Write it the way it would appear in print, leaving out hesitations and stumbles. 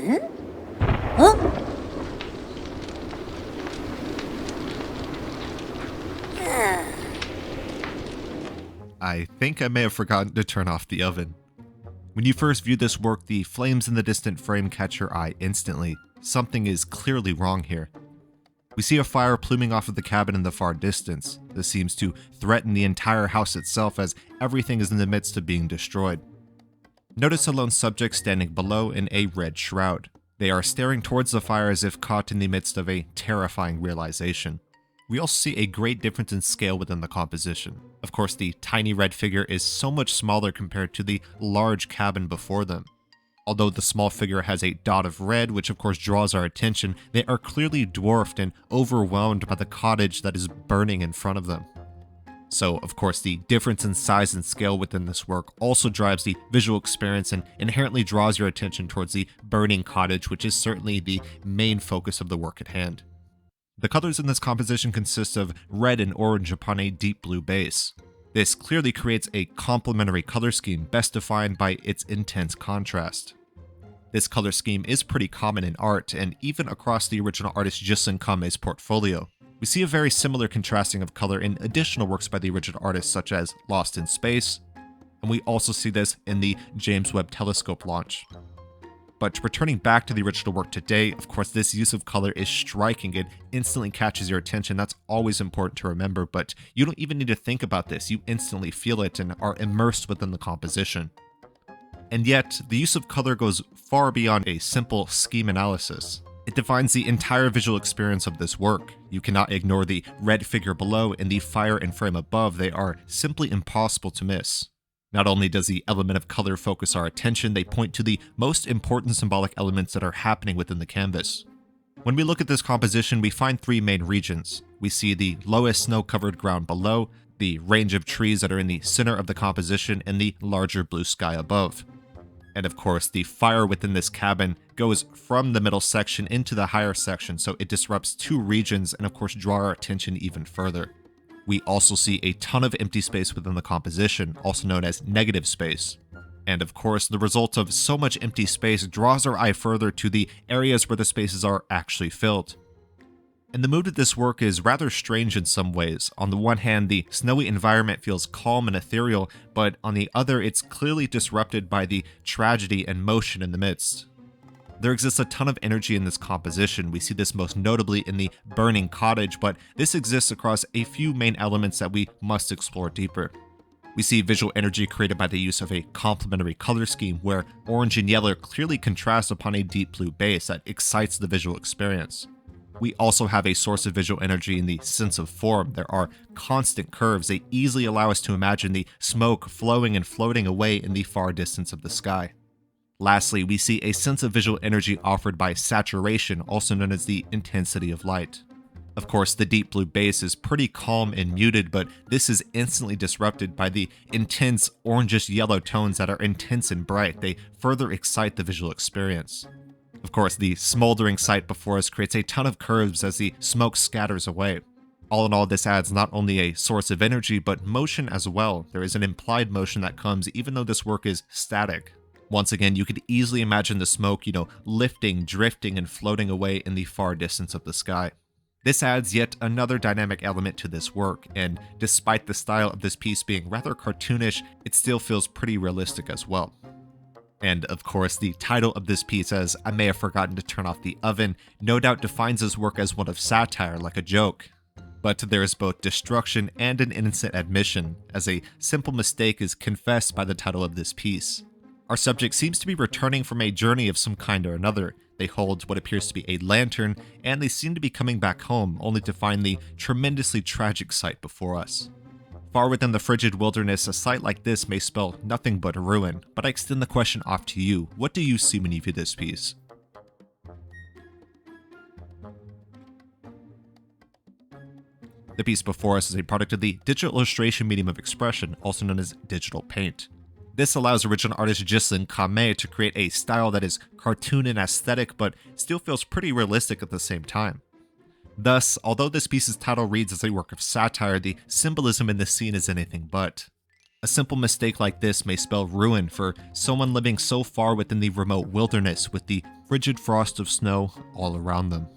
Huh? I think I may have forgotten to turn off the oven. When you first view this work, the flames in the distant frame catch your eye instantly. Something is clearly wrong here. We see a fire pluming off of the cabin in the far distance. This seems to threaten the entire house itself as everything is in the midst of being destroyed. Notice a lone subject standing below in a red shroud. They are staring towards the fire as if caught in the midst of a terrifying realization. We also see a great difference in scale within the composition. Of course, the tiny red figure is so much smaller compared to the large cabin before them. Although the small figure has a dot of red, which of course draws our attention, they are clearly dwarfed and overwhelmed by the cottage that is burning in front of them. So, of course, the difference in size and scale within this work also drives the visual experience and inherently draws your attention towards the burning cottage, which is certainly the main focus of the work at hand. The colors in this composition consist of red and orange upon a deep blue base. This clearly creates a complementary color scheme best defined by its intense contrast. This color scheme is pretty common in art and even across the original artist Jocelin Carmes' portfolio. We see a very similar contrasting of color in additional works by the original artist such as Lost in Space, and we also see this in the James Webb Telescope launch. But returning back to the original work today, of course, this use of color is striking. It instantly catches your attention. That's always important to remember, but you don't even need to think about this. You instantly feel it and are immersed within the composition. And yet, the use of color goes far beyond a simple scheme analysis. It defines the entire visual experience of this work. You cannot ignore the red figure below and the fire and frame above. They are simply impossible to miss. Not only does the element of color focus our attention, they point to the most important symbolic elements that are happening within the canvas. When we look at this composition, we find three main regions. We see the lowest snow-covered ground below, the range of trees that are in the center of the composition, and the larger blue sky above. And of course, the fire within this cabin goes from the middle section into the higher section, so it disrupts two regions and of course draw our attention even further. We also see a ton of empty space within the composition, also known as negative space. And of course, the result of so much empty space draws our eye further to the areas where the spaces are actually filled. And the mood of this work is rather strange in some ways. On the one hand, the snowy environment feels calm and ethereal, but on the other, it's clearly disrupted by the tragedy and motion in the midst. There exists a ton of energy in this composition. We see this most notably in the burning cottage, but this exists across a few main elements that we must explore deeper. We see visual energy created by the use of a complementary color scheme where orange and yellow clearly contrast upon a deep blue base that excites the visual experience. We also have a source of visual energy in the sense of form. There are constant curves. They easily allow us to imagine the smoke flowing and floating away in the far distance of the sky. Lastly, we see a sense of visual energy offered by saturation, also known as the intensity of light. Of course, the deep blue base is pretty calm and muted, but this is instantly disrupted by the intense orangish yellow tones that are intense and bright. They further excite the visual experience. Of course, the smoldering sight before us creates a ton of curves as the smoke scatters away. All in all, this adds not only a source of energy, but motion as well. There is an implied motion that comes even though this work is static. Once again, you could easily imagine the smoke, lifting, drifting, and floating away in the far distance of the sky. This adds yet another dynamic element to this work, and despite the style of this piece being rather cartoonish, it still feels pretty realistic as well. And of course, the title of this piece, as I may have forgotten to turn off the oven, no doubt defines this work as one of satire, like a joke. But there is both destruction and an innocent admission, as a simple mistake is confessed by the title of this piece. Our subject seems to be returning from a journey of some kind or another. They hold what appears to be a lantern, and they seem to be coming back home, only to find the tremendously tragic sight before us. Far within the frigid wilderness, a sight like this may spell nothing but ruin, but I extend the question off to you. What do you see when you view this piece? The piece before us is a product of the digital illustration medium of expression, also known as digital paint. This allows original artist Jocelin Carmes to create a style that is cartoon and aesthetic, but still feels pretty realistic at the same time. Thus, although this piece's title reads as a work of satire, the symbolism in this scene is anything but. A simple mistake like this may spell ruin for someone living so far within the remote wilderness with the frigid frost of snow all around them.